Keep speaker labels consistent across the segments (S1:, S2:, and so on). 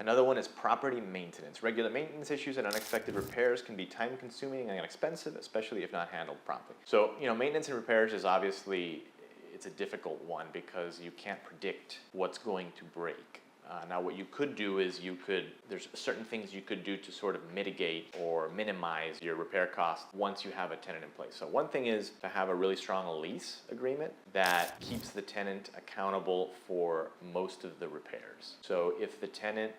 S1: Another one is property maintenance. Regular maintenance issues and unexpected repairs can be time consuming and expensive, especially if not handled promptly. So, maintenance and repairs is obviously, it's a difficult one because you can't predict what's going to break. Now what you could do is there's certain things you could do to sort of mitigate or minimize your repair costs once you have a tenant in place. So one thing is to have a really strong lease agreement that keeps the tenant accountable for most of the repairs. So if the tenant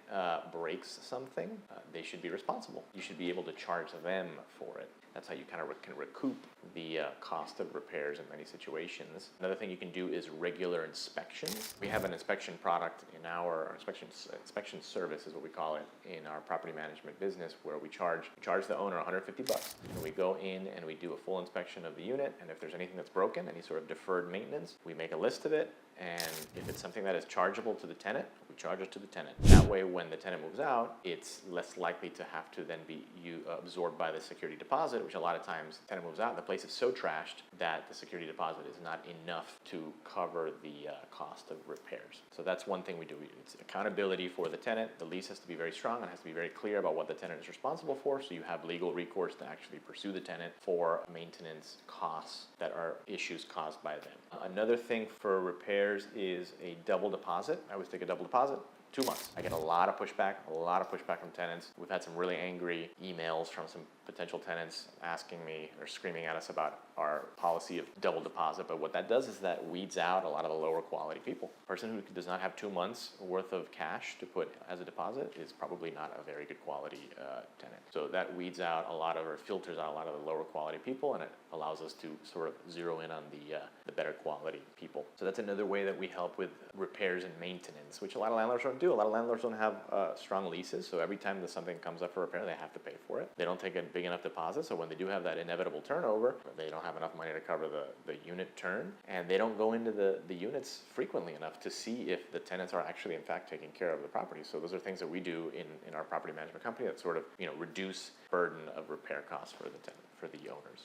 S1: breaks something, they should be responsible. You should be able to charge them for it. That's how you kind of can recoup the cost of repairs in many situations. Another thing you can do is regular inspections. We have an inspection product in our inspection service is what we call it in our property management business, where we charge the owner $150. And we go in and we do a full inspection of the unit, and if there's anything that's broken, any sort of deferred maintenance, we make a list of it, and if it's something that is chargeable to the tenant, we charge it to the tenant. That way, when the tenant moves out, it's less likely to have to then be absorbed by the security deposit, which a lot of times the tenant moves out and the place is so trashed that the security deposit is not enough to cover the cost of repairs. So that's one thing we do. It's accountability for the tenant. The lease has to be very strong and has to be very clear about what the tenant is responsible for, so you have legal recourse to actually pursue the tenant for maintenance costs that are issues caused by them. Another thing for repairs is a double deposit. I always take a double deposit. 2 months. I get a lot of pushback from tenants. We've had some really angry emails from some potential tenants asking me or screaming at us about our policy of double deposit. But what that does is that weeds out a lot of the lower quality people. A person who does not have 2 months worth of cash to put as a deposit is probably not a very good quality tenant. So that weeds out or filters out a lot of the lower quality people, and it allows us to sort of zero in on the better quality people. So that's another way that we help with repairs and maintenance, which a lot of landlords don't do. A lot of landlords don't have strong leases, so every time that something comes up for repair, they have to pay for it. They don't take a big enough deposit, so when they do have that inevitable turnover, they don't have enough money to cover the unit turn, and they don't go into the units frequently enough to see if the tenants are actually in fact taking care of the property. So those are things that we do in our property management company that sort of reduce burden of repair costs for the tenant, for the owners.